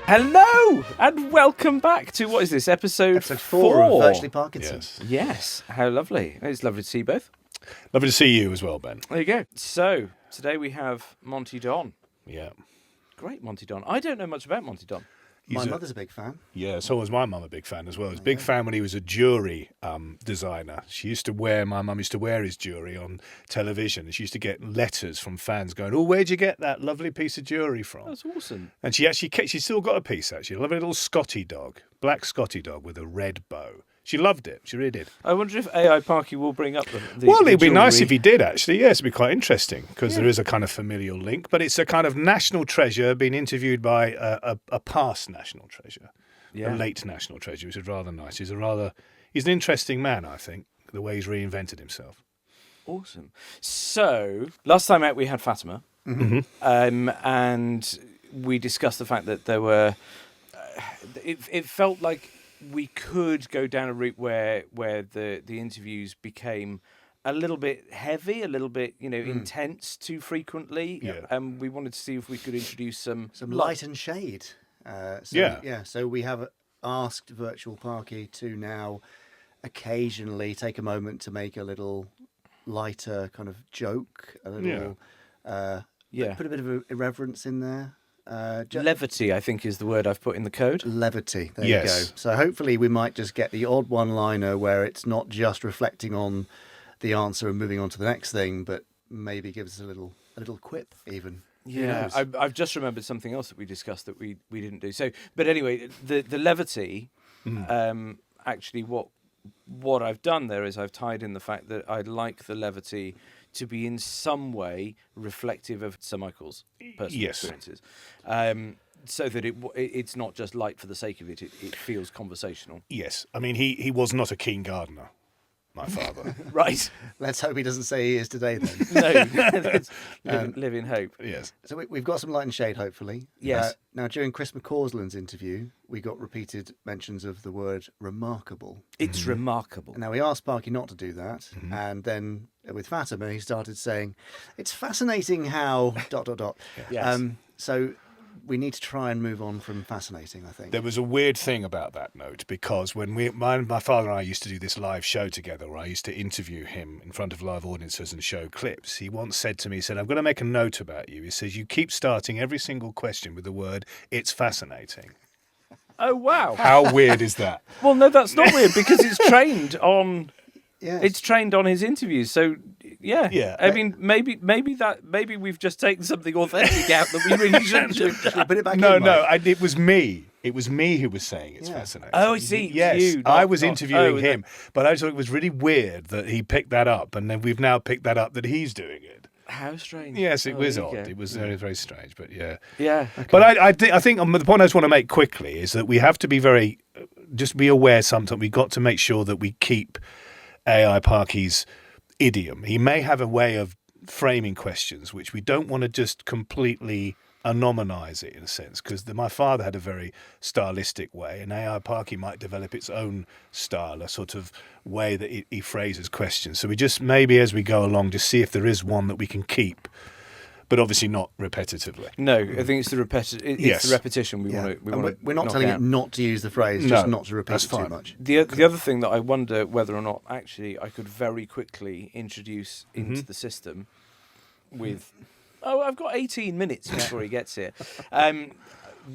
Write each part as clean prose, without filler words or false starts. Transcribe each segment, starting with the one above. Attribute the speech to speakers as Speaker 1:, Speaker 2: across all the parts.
Speaker 1: Hello and welcome back to, what is this, episode 4
Speaker 2: of Virtually Parkinson.
Speaker 1: Yes, how lovely. It's lovely to see you both.
Speaker 3: Lovely to see you as well, Ben.
Speaker 1: There you go. So, today we have Monty Don.
Speaker 3: Yeah.
Speaker 1: Great Monty Don. I don't know much about Monty Don.
Speaker 2: My mother's a big fan.
Speaker 3: Yeah, so was my mum a big fan as well. He was a big fan when he was a jewellery designer. My mum used to wear his jewellery on television. And she used to get letters from fans going, "Oh, where'd you get that lovely piece of jewellery from?"
Speaker 1: That's awesome.
Speaker 3: And she's still got a piece, actually. A lovely little Scotty dog, black Scotty dog with a red bow. She loved it. She really did.
Speaker 1: I wonder if AI Parky will bring up the
Speaker 3: Well, it'd be
Speaker 1: jewellery.
Speaker 3: nice if he did, actually. Yes, it'd be quite interesting because there is a kind of familial link. But it's a kind of national treasure being interviewed by a past national treasure, a late national treasure, which is rather nice. He's an interesting man, I think, the way he's reinvented himself.
Speaker 1: Awesome. So, last time out we had Fatima, and we discussed the fact that there were... it felt like we could go down a route where the interviews became a little bit heavy, a little bit intense too frequently.
Speaker 3: Yeah.
Speaker 1: And we wanted to see if we could introduce some
Speaker 2: light and shade. So we have asked Virtual Parky to now occasionally take a moment to make a little lighter kind of joke, a little put a bit of irreverence in there.
Speaker 1: Levity, I think, is the word I've put in the code.
Speaker 2: Levity, there you go. So hopefully we might just get the odd one-liner where it's not just reflecting on the answer and moving on to the next thing, but maybe gives us a little quip even.
Speaker 1: Yeah, I've just remembered something else that we discussed that we didn't do. So, but anyway, the levity, actually what I've done there is I've tied in the fact that I'd like the levity to be in some way reflective of Sir Michael's personal experiences, so that it's not just light for the sake of it. It feels conversational.
Speaker 3: Yes, I mean he was not a keen gardener, my father.
Speaker 1: Right.
Speaker 2: Let's hope he doesn't say he is today then.
Speaker 1: No, live in hope.
Speaker 3: Yes.
Speaker 2: So we've got some light and shade, hopefully.
Speaker 1: Yes.
Speaker 2: Now, during Chris McCausland's interview, we got repeated mentions of the word remarkable.
Speaker 1: It's remarkable.
Speaker 2: Now, we asked Parky not to do that, and then with Fatima, he started saying, "It's fascinating how... ...
Speaker 1: Yes.
Speaker 2: So we need to try and move on from fascinating, I think.
Speaker 3: There was a weird thing about that note because when my father and I used to do this live show together where I used to interview him in front of live audiences and show clips, he once said to me, he said, "I'm going to make a note about you." He says, "You keep starting every single question with the word, 'it's fascinating.'"
Speaker 1: Oh, wow.
Speaker 3: How weird is that?
Speaker 1: Well, no, that's not weird because it's trained on...
Speaker 2: Yes.
Speaker 1: It's trained on his interviews, so yeah.
Speaker 3: Yeah.
Speaker 1: I mean, maybe we've just taken something authentic out that we really shouldn't do.
Speaker 2: Should we put it back
Speaker 3: No,
Speaker 2: in,
Speaker 3: no,
Speaker 2: Mike?
Speaker 3: it was me. It was me who was saying it's fascinating.
Speaker 1: Oh, I see.
Speaker 3: Yes,
Speaker 1: You,
Speaker 3: I was
Speaker 1: not-
Speaker 3: interviewing
Speaker 1: oh,
Speaker 3: him, but I thought it was really weird that he picked that up, and then we've now picked that up that he's doing it.
Speaker 1: How strange.
Speaker 3: Yes, it was
Speaker 1: there you
Speaker 3: odd.
Speaker 1: go.
Speaker 3: It was very, very strange, but yeah.
Speaker 1: Yeah.
Speaker 3: But I think the point I just want to make quickly is that we have to be just be aware sometimes. We've got to make sure that we keep AI Parky's idiom. He may have a way of framing questions which we don't want to just completely anonymize it in a sense, because my father had a very stylistic way, and AI Parky might develop its own style, a sort of way that he phrases questions. So we just maybe as we go along just see if there is one that we can keep, but obviously not repetitively.
Speaker 1: No, I think it's the the repetition we want to.
Speaker 2: We're not telling
Speaker 1: out.
Speaker 2: it not to use the phrase, just not to repeat it too much.
Speaker 1: The other thing that I wonder whether or not actually I could very quickly introduce into the system with... Oh, I've got 18 minutes before he gets here.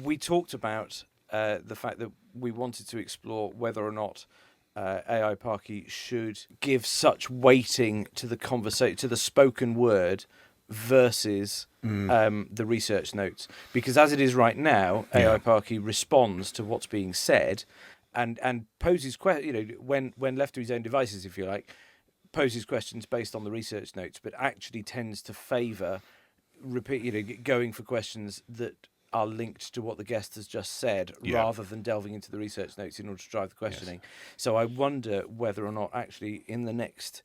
Speaker 1: We talked about the fact that we wanted to explore whether or not AI Parky should give such weighting to the to the spoken word versus the research notes, because as it is right now, AI Parky responds to what's being said, and poses questions. When left to his own devices, if you like, poses questions based on the research notes, but actually tends to favour going for questions that are linked to what the guest has just said, rather than delving into the research notes in order to drive the questioning. Yes. So I wonder whether or not actually in the next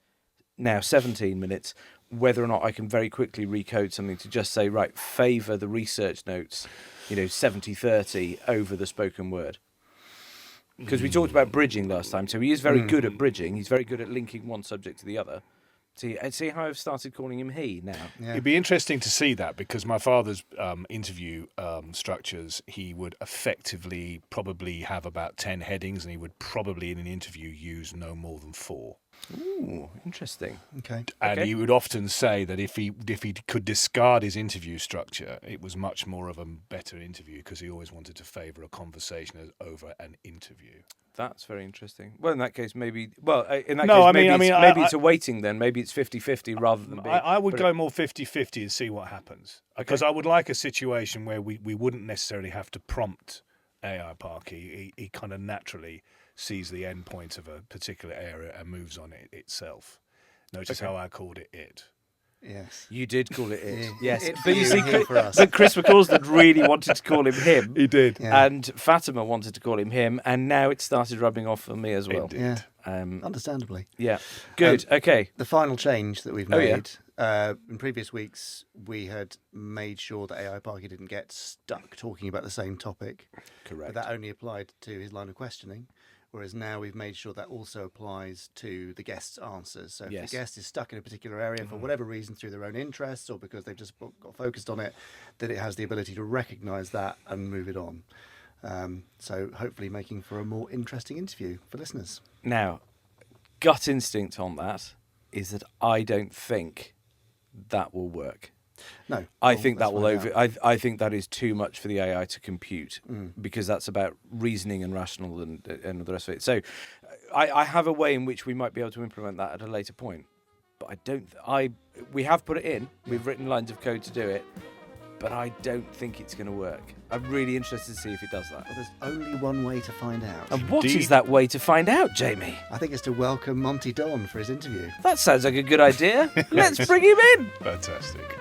Speaker 1: now 17 minutes, whether or not I can very quickly recode something to just say, right, favour the research notes, 70-30 over the spoken word. Because we talked about bridging last time, so he is very good at bridging. He's very good at linking one subject to the other. See how I've started calling him he now.
Speaker 2: Yeah.
Speaker 3: It'd be interesting to see that, because my father's interview structures, he would effectively probably have about 10 headings, and he would probably in an interview use no more than 4.
Speaker 1: Ooh, interesting.
Speaker 2: Okay.
Speaker 3: And
Speaker 1: Okay.
Speaker 3: he would often say that if he could discard his interview structure, it was much more of a better interview, because he always wanted to favour a conversation over an interview.
Speaker 1: That's very interesting. Well, in that case, maybe. Well, in that
Speaker 3: No,
Speaker 1: case,
Speaker 3: I mean-
Speaker 1: maybe
Speaker 3: I-
Speaker 1: it's a waiting then. Maybe it's 50-50 rather than being.
Speaker 3: I would
Speaker 1: but
Speaker 3: go more 50-50 and see what happens. Because I would like a situation where we wouldn't necessarily have to prompt AI Parky. He kind of naturally sees the end point of a particular area and moves on it itself. Notice how I called it.
Speaker 2: Yes.
Speaker 1: You did call it it.
Speaker 2: Yeah.
Speaker 1: Yes.
Speaker 2: It
Speaker 1: But you
Speaker 2: for
Speaker 1: see,
Speaker 2: you, he for us.
Speaker 1: but Chris McCausland really wanted to call him him.
Speaker 3: He did.
Speaker 2: Yeah.
Speaker 1: And Fatima wanted to call him him, and now it started rubbing off on me as well.
Speaker 3: It did.
Speaker 2: Yeah.
Speaker 1: Um,
Speaker 2: Understandably.
Speaker 1: yeah. Good. Okay.
Speaker 2: The final change that we've
Speaker 1: Oh, yeah.
Speaker 2: made, in previous weeks, we had made sure that AI Parky didn't get stuck talking about the same topic.
Speaker 3: Correct.
Speaker 2: But that only applied to his line of questioning. Whereas now we've made sure that also applies to the guest's answers. So if
Speaker 1: Yes.
Speaker 2: the guest is stuck in a particular area for whatever reason, through their own interests or because they've just got focused on it, that it has the ability to recognise that and move it on. So hopefully making for a more interesting interview for listeners.
Speaker 1: Now, gut instinct on that is that I don't think that will work.
Speaker 2: No,
Speaker 1: I
Speaker 2: well,
Speaker 1: think that
Speaker 2: let's
Speaker 1: will
Speaker 2: find
Speaker 1: over.
Speaker 2: out.
Speaker 1: I think that is too much for the AI to compute because that's about reasoning and rational and the rest of it. So, I have a way in which we might be able to implement that at a later point, but I don't. We have put it in. We've written lines of code to do it, but I don't think it's going to work. I'm really interested to see if it does that.
Speaker 2: Well, there's only one way to find out.
Speaker 1: And what
Speaker 3: Indeed.
Speaker 1: is that way to find out, Jamie?
Speaker 2: I think it's to welcome Monty Don for his interview.
Speaker 1: That sounds like a good idea. Let's bring him in.
Speaker 3: Fantastic.